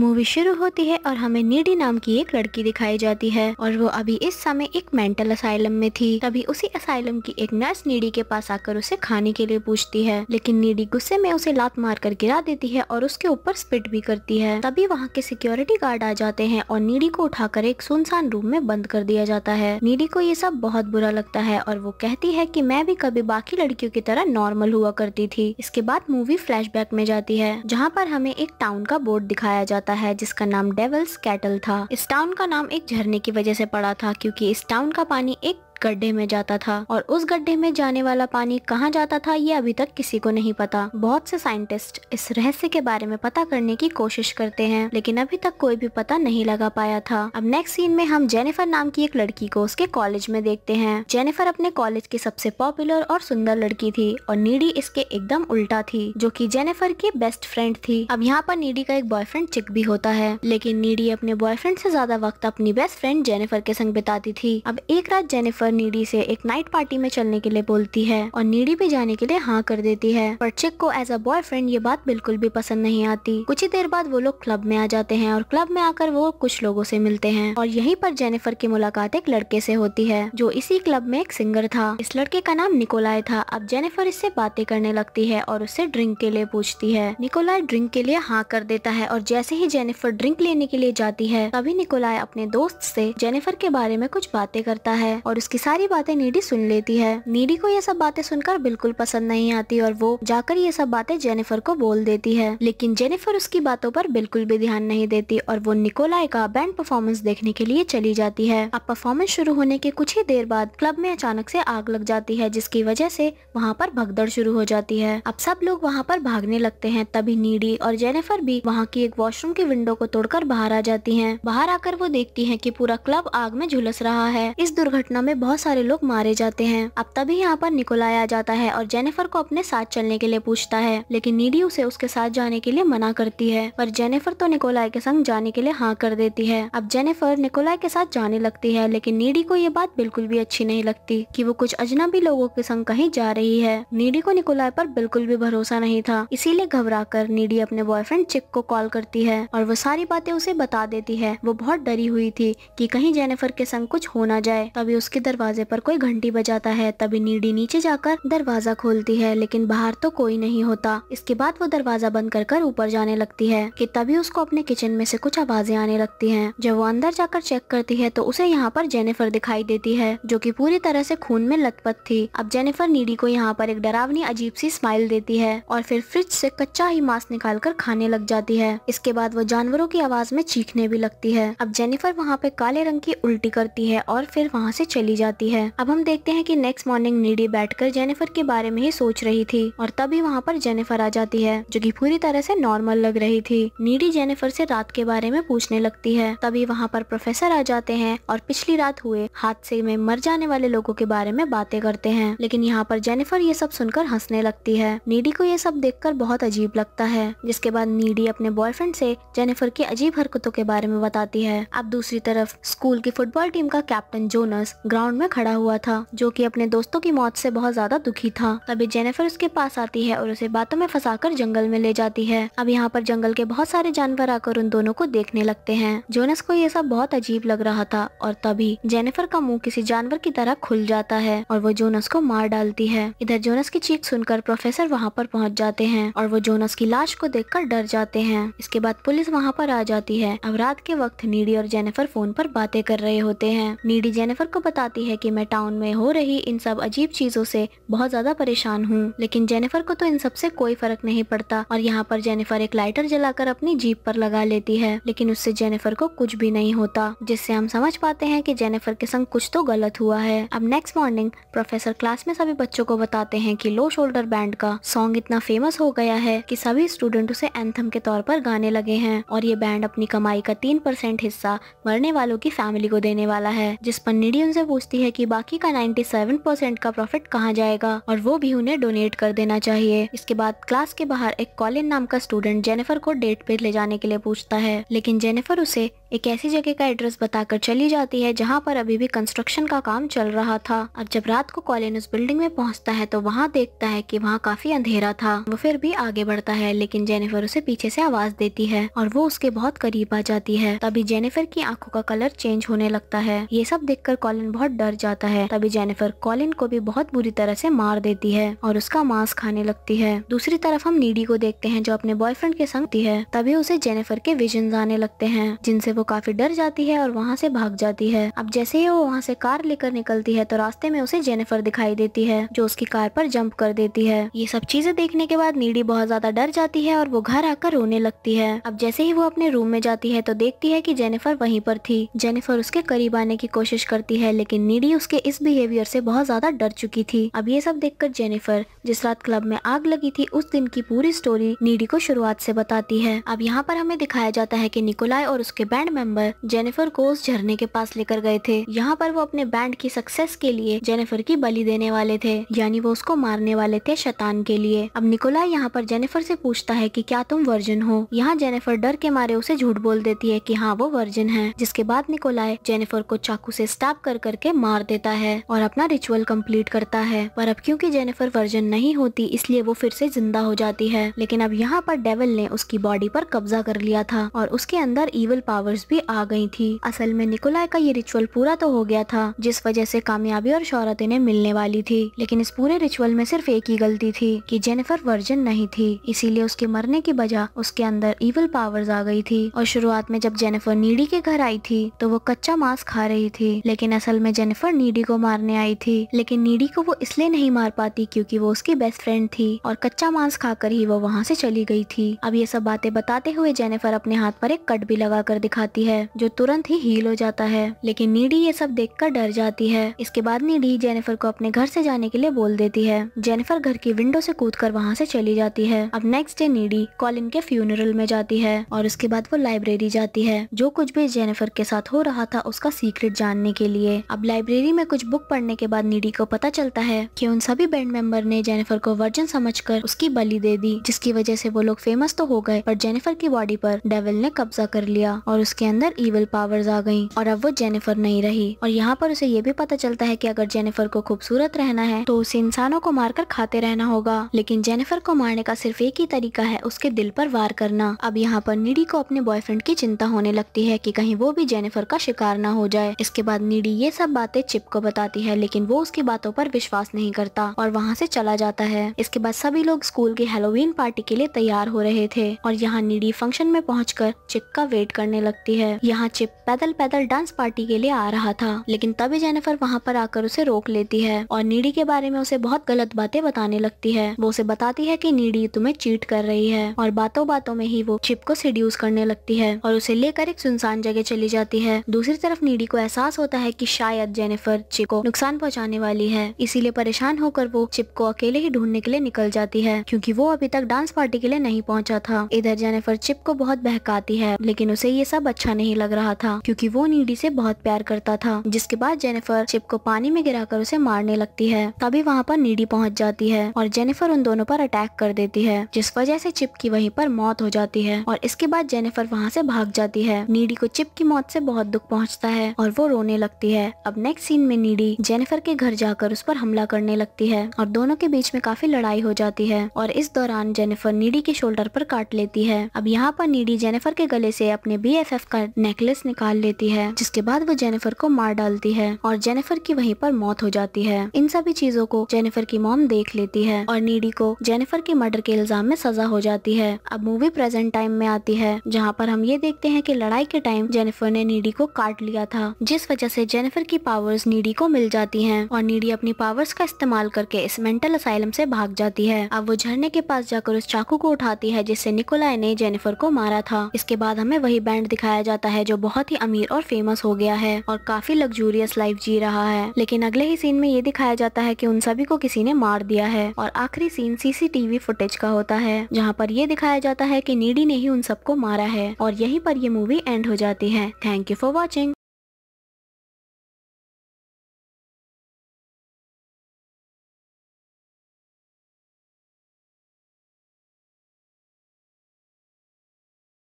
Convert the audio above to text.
Movie शुरू होती है और हमें नीडी नाम की एक लड़की दिखाई जाती है और वो अभी इस समय एक मेंटल असाइलम में थी। तभी उसी असाइलम की एक नर्स नीडी के पास आकर उसे खाने के लिए पूछती है, लेकिन नीडी गुस्से में उसे लात मारकर गिरा देती है और उसके ऊपर स्पिट भी करती है। तभी वहाँ के सिक्योरिटी गार्ड आ जाते हैं और नीडी को उठाकर एक सुनसान रूम में बंद कर दिया जाता है। नीडी को ये सब बहुत बुरा लगता है और वो कहती है कि मैं भी कभी बाकी लड़कियों की तरह नॉर्मल हुआ करती थी। इसके बाद मूवी फ्लैशबैक में जाती है, जहाँ पर हमें एक टाउन का बोर्ड दिखाया जाता है जिसका नाम डेविल्स कैटल था। इस टाउन का नाम एक झरने की वजह से पड़ा था, क्योंकि इस टाउन का पानी एक गड्ढे में जाता था और उस गड्ढे में जाने वाला पानी कहाँ जाता था ये अभी तक किसी को नहीं पता। बहुत से साइंटिस्ट इस रहस्य के बारे में पता करने की कोशिश करते हैं, लेकिन अभी तक कोई भी पता नहीं लगा पाया था। अब नेक्स्ट सीन में हम जेनिफर नाम की एक लड़की को उसके कॉलेज में देखते हैं। जेनिफर अपने कॉलेज की सबसे पॉपुलर और सुंदर लड़की थी और नीडी इसके एकदम उल्टा थी, जो कि जेनिफर की बेस्ट फ्रेंड थी। अब यहाँ पर नीडी का एक बॉयफ्रेंड चिक भी होता है, लेकिन नीडी अपने बॉयफ्रेंड से ज्यादा वक्त अपनी बेस्ट फ्रेंड जेनिफर के संग बिताती थी। अब एक रात जेनिफर नीडी से एक नाइट पार्टी में चलने के लिए बोलती है और नीडी भी जाने के लिए हाँ कर देती है, पर चिक को एज अ बॉयफ्रेंड ये बात बिल्कुल भी पसंद नहीं आती। कुछ ही देर बाद वो लोग क्लब में आ जाते हैं और क्लब में आकर वो कुछ लोगों से मिलते हैं और यहीं पर जेनिफर की मुलाकात एक लड़के से होती है जो इसी क्लब में एक सिंगर था। इस लड़के का नाम निकोलाई था। अब जेनिफर इससे बातें करने लगती है और उससे ड्रिंक के लिए पूछती है। निकोलाई ड्रिंक के लिए हाँ कर देता है और जैसे ही जेनिफर ड्रिंक लेने के लिए जाती है, तभी निकोलाई अपने दोस्त से जेनिफर के बारे में कुछ बातें करता है और उसकी सारी बातें नीडी सुन लेती है। नीडी को ये सब बातें सुनकर बिल्कुल पसंद नहीं आती और वो जाकर ये सब बातें जेनिफर को बोल देती है, लेकिन जेनिफर उसकी बातों पर बिल्कुल भी ध्यान नहीं देती और वो निकोलाई का बैंड परफॉर्मेंस देखने के लिए चली जाती है। अब परफॉर्मेंस शुरू होने के कुछ ही देर बाद क्लब में अचानक से आग लग जाती है, जिसकी वजह से वहाँ पर भगदड़ शुरू हो जाती है। अब सब लोग वहाँ पर भागने लगते हैं। तभी नीडी और जेनिफर भी वहाँ की एक वॉशरूम की विंडो को तोड़कर बाहर आ जाती हैं। बाहर आकर वो देखती हैं कि पूरा क्लब आग में झुलस रहा है। इस दुर्घटना में बहुत सारे लोग मारे जाते हैं। अब तभी यहाँ पर निकोलाई आ जाता है और जेनिफर को अपने साथ चलने के लिए पूछता है, लेकिन नीडी उसे उसके साथ जाने के लिए मना करती है, पर जेनिफर तो निकोलाई के संग जाने के लिए हाँ कर देती है। अब जेनिफर निकोलाई के साथ जाने लगती है, लेकिन नीडी को ये बात बिल्कुल भी अच्छी नहीं लगती कि वो कुछ अजनबी लोगों के संग कहीं जा रही है। नीडी को निकोलाई पर बिल्कुल भी भरोसा नहीं था, इसीलिए घबराकर नीडी अपने बॉयफ्रेंड चिक को कॉल करती है और वो सारी बातें उसे बता देती है। वो बहुत डरी हुई थी कि कहीं जेनिफर के संग कुछ हो ना जाए। तभी उसके दरवाजे पर कोई घंटी बजाता है। तभी नीडी नीचे जाकर दरवाजा खोलती है, लेकिन बाहर तो कोई नहीं होता। इसके बाद वो दरवाजा बंद कर ऊपर जाने लगती है कि तभी उसको अपने किचन में से कुछ आवाजें आने लगती हैं। जब वो अंदर जाकर चेक करती है तो उसे यहाँ पर जेनिफर दिखाई देती है, जो कि पूरी तरह से खून में लथपथ थी। अब जेनिफर नीडी को यहाँ पर एक डरावनी अजीब सी स्माइल देती है और फिर फ्रिज से कच्चा ही मांस निकाल कर खाने लग जाती है। इसके बाद वो जानवरों की आवाज में चीखने भी लगती है। अब जेनिफर वहाँ पे काले रंग की उल्टी करती है और फिर वहाँ से चली जाती है। अब हम देखते हैं कि नेक्स्ट मॉर्निंग नीडी बैठकर जेनिफर के बारे में ही सोच रही थी और तभी वहाँ पर जेनिफर आ जाती है, जो कि पूरी तरह से नॉर्मल लग रही थी। नीडी जेनिफर से रात के बारे में पूछने लगती है। तभी वहाँ पर प्रोफेसर आ जाते हैं और पिछली रात हुए हादसे में मर जाने वाले लोगों के बारे में बातें करते हैं, लेकिन यहाँ पर जेनिफर ये सब सुनकर हंसने लगती है। नीडी को ये सब देखकर बहुत अजीब लगता है, जिसके बाद नीडी अपने बॉयफ्रेंड से जेनिफर की अजीब हरकतों के बारे में बताती है। अब दूसरी तरफ स्कूल की फुटबॉल टीम का कैप्टन जोनस ग्राउंड में खड़ा हुआ था, जो कि अपने दोस्तों की मौत से बहुत ज्यादा दुखी था। तभी जेनिफर उसके पास आती है और उसे बातों में फंसाकर जंगल में ले जाती है। अब यहाँ पर जंगल के बहुत सारे जानवर आकर उन दोनों को देखने लगते हैं। जोनस को ये सब बहुत अजीब लग रहा था और तभी जेनिफर का मुंह किसी जानवर की तरह खुल जाता है और वो जोनस को मार डालती है। इधर जोनस की चीख सुनकर प्रोफेसर वहाँ पर पहुँच जाते हैं और वो जोनस की लाश को देखकर डर जाते हैं। इसके बाद पुलिस वहाँ पर आ जाती है। अब रात के वक्त नीडी और जेनिफर फोन पर बातें कर रहे होते हैं। नीडी जेनिफर को बताती है कि मैं टाउन में हो रही इन सब अजीब चीजों से बहुत ज्यादा परेशान हूँ, लेकिन जेनिफर को तो इन सब से कोई फर्क नहीं पड़ता और यहाँ पर जेनिफर एक लाइटर जलाकर अपनी जीप पर लगा लेती है, लेकिन उससे जेनिफर को कुछ भी नहीं होता, जिससे हम समझ पाते हैं कि जेनिफर के संग कुछ तो गलत हुआ है। अब नेक्स्ट मॉर्निंग प्रोफेसर क्लास में सभी बच्चों को बताते हैं कि लो शोल्डर बैंड का सॉन्ग इतना फेमस हो गया है कि सभी स्टूडेंट उसे एंथम के तौर पर गाने लगे हैं और ये बैंड अपनी कमाई का 3% हिस्सा मरने वालों की फैमिली को देने वाला है। जिस पर नीडी उनसे पूछती है कि बाकी का 97% का प्रॉफिट कहाँ जाएगा और वो भी उन्हें डोनेट कर देना चाहिए। इसके बाद क्लास के बाहर एक कॉलिन नाम का स्टूडेंट जेनिफर को डेट पे ले जाने के लिए पूछता है, लेकिन जेनिफर उसे एक ऐसी जगह का एड्रेस बताकर चली जाती है जहाँ पर अभी भी कंस्ट्रक्शन का काम चल रहा था। अब जब रात को कॉलिन उस बिल्डिंग में पहुँचता है तो वहाँ देखता है कि वहाँ काफी अंधेरा था। वो फिर भी आगे बढ़ता है, लेकिन जेनिफर उसे पीछे से आवाज देती है और वो उसके बहुत करीब आ जाती है। तभी जेनिफर की आंखों का कलर चेंज होने लगता है। ये सब देखकर कॉलिन बहुत डर जाता है। तभी जेनिफर कॉलिन को भी बहुत बुरी तरह से मार देती है और उसका मांस खाने लगती है। दूसरी तरफ हम नीडी को देखते हैं जो अपने बॉयफ्रेंड के संग थी है। तभी उसे जेनिफर के विजन्स आने लगते हैं जिनसे वो काफी डर जाती है और वहाँ से भाग जाती है। अब जैसे ही वो वहाँ से कार लेकर निकलती है तो रास्ते में उसे जेनिफर दिखाई देती है जो उसकी कार पर जंप कर देती है। ये सब चीजें देखने के बाद नीडी बहुत ज्यादा डर जाती है और वो घर आकर रोने लगती है। अब जैसे ही वो अपने रूम में जाती है तो देखती है कि जेनिफर वहीं पर थी। जेनिफर उसके करीब आने की कोशिश करती है, लेकिन नीडी उसके इस बिहेवियर से बहुत ज्यादा डर चुकी थी। अब ये सब देखकर जेनिफर जिस रात क्लब में आग लगी थी उस दिन की पूरी स्टोरी नीडी को शुरुआत से बताती है। अब यहाँ पर हमें दिखाया जाता है कि निकोलाई और उसके बैंड मेंबर जेनिफर को उस झरने के पास लेकर गए थे। यहाँ पर वो अपने बैंड की सक्सेस के लिए जेनिफर की बलि देने वाले थे, यानी वो उसको मारने वाले थे शैतान के लिए। अब निकोलाई यहाँ पर जेनिफर से पूछता है कि क्या तुम वर्जिन हो। यहाँ जेनिफर डर के मारे उसे झूठ बोल देती है कि हाँ वो वर्जिन है, जिसके बाद निकोलाई जेनिफर को चाकू से स्टैब कर करके मार देता है और अपना रिचुअल कंप्लीट करता है। पर अब क्योंकि जेनिफर वर्जिन नहीं होती इसलिए वो फिर से जिंदा हो जाती है, लेकिन अब यहाँ पर डेविल ने उसकी बॉडी पर कब्जा कर लिया था और उसके अंदर इविल पावर्स भी आ गई थी। असल में निकोलाई का ये रिचुअल पूरा तो हो गया था जिस वजह से कामयाबी और शोहरत इन्हें मिलने वाली थी, लेकिन इस पूरे रिचुअल में सिर्फ एक ही गलती थी कि जेनिफर वर्जिन नहीं थी, इसीलिए उसके मरने की बजाय उसके अंदर इविल पावर्स आ गई थी। और शुरुआत में जब जेनिफर नीडी के घर आई थी तो वो कच्चा मांस खा रही थी, लेकिन असल में जेनिफर नीडी को मारने आई थी। लेकिन नीडी को वो इसलिए नहीं मार पाती क्योंकि वो उसकी बेस्ट फ्रेंड थी और कच्चा मांस खाकर ही वो वहाँ से चली गई थी। अब ये सब बातें बताते हुए जेनिफर अपने हाथ पर एक कट भी लगा कर दिखाती है जो तुरंत ही हील हो जाता है, लेकिन नीडी ये सब देखकर डर जाती है। इसके बाद नीडी जेनिफर को अपने घर से जाने के लिए बोल देती है। जेनिफर घर की विंडो से कूदकर वहाँ से चली जाती है। अब नेक्स्ट डे नीडी कॉलिन के फ्यूनरल में जाती है और उसके बाद वो लाइब्रेरी जाती है जो कुछ भी जेनिफर के साथ हो रहा था उसका सीक्रेट जानने के लिए। अब लाइब्रेरी में कुछ बुक पढ़ने के बाद नीडी को पता चलता है कि उन सभी बैंड मेंबर ने जेनिफर को वर्जिन समझकर उसकी बलि दे दी, जिसकी वजह से वो लोग फेमस तो हो गए पर जेनिफर की बॉडी पर डेविल ने कब्जा कर लिया और उसके अंदर इविल पावर्स आ गईं और अब वो जेनिफर नहीं रही। और यहाँ पर उसे ये भी पता चलता है कि अगर जेनिफर को खूबसूरत रहना है तो उसे इंसानों को मारकर खाते रहना होगा, लेकिन जेनिफर को मारने का सिर्फ एक ही तरीका है, उसके दिल पर वार करना। अब यहाँ पर नीडी को अपने बॉयफ्रेंड की चिंता होने लगती है कि कहीं वो भी जेनिफर का शिकार ना हो जाए। इसके बाद नीडी ये सब बातें चिप को बताती है, लेकिन वो उसकी बातों पर विश्वास नहीं करता और वहाँ से चला जाता है। इसके बाद सभी लोग स्कूल की हैलोवीन पार्टी के लिए तैयार हो रहे थे और यहाँ नीडी फंक्शन में पहुंचकर चिप का वेट करने लगती है। यहाँ चिप पैदल पैदल डांस पार्टी के लिए आ रहा था, लेकिन तभी जेनिफर वहाँ पर आकर उसे रोक लेती है और नीडी के बारे में उसे बहुत गलत बातें बताने लगती है। वो उसे बताती है कि नीडी तुम्हें चीट कर रही है और बातों बातों में ही वो चिप को सेड्यूस करने लगती है और उसे लेकर एक सुनसान जगह चली जाती है। दूसरी तरफ नीडी को एहसास होता है कि शायद जेनिफर चिप को नुकसान पहुंचाने वाली है, इसीलिए परेशान होकर वो चिप को अकेले ही ढूंढने के लिए निकल जाती है क्योंकि वो अभी तक डांस पार्टी के लिए नहीं पहुंचा था। इधर जेनिफर चिप को बहुत बहकाती है, लेकिन उसे ये सब अच्छा नहीं लग रहा था क्योंकि वो नीडी से बहुत प्यार करता था। जिसके बाद जेनिफर चिप को पानी में गिराकर उसे मारने लगती है। तभी वहाँ पर नीडी पहुँच जाती है और जेनिफर उन दोनों पर अटैक कर देती है, जिस वजह से चिप की वहीं पर मौत हो जाती है और इसके बाद जेनिफर वहाँ से भाग जाती है। नीडी को चिप की मौत से बहुत दुख पहुँचता है और वो रोने लगती है। अब नेक्स्ट सीन में नीडी जेनिफर के घर जाकर उस पर हमला करने लगती है और दोनों के बीच में काफी लड़ाई हो जाती है और इस दौरान जेनिफर नीडी के शोल्डर पर काट लेती है। अब यहाँ पर नीडी जेनिफर के गले से अपने BFF का नेकलेस निकाल लेती है, जिसके बाद वो जेनिफर को मार डालती है और जेनिफर की वहीं पर मौत हो जाती है। इन सभी चीजों को जेनिफर की मॉम देख लेती है और नीडी को जेनिफर के मर्डर के इल्जाम में सजा हो जाती है। अब मूवी प्रेजेंट टाइम में आती है जहाँ पर हम ये देखते हैं कि लड़ाई के टाइम जेनिफर ने नीडी को काट लिया था, जिस वजह से जेनिफर की पावर्स नीडी को मिल जाती हैं और नीडी अपनी पावर्स का इस्तेमाल करके इस मेंटल असाइलम से भाग जाती है। अब वो झरने के पास जाकर उस चाकू को उठाती है जिससे निकोलाई ने जेनिफर को मारा था। इसके बाद हमें वही बैंड दिखाया जाता है जो बहुत ही अमीर और फेमस हो गया है और काफी लग्जूरियस लाइफ जी रहा है, लेकिन अगले ही सीन में ये दिखाया जाता है कि उन सभी को किसी ने मार दिया है और आखिरी सीन CCTV फुटेज का होता है जहाँ पर ये दिखाया जाता है कि नीडी ने ही उन सबको मारा है और यहीं पर ये मूवी एंड हो जाती है। Thank you for watching.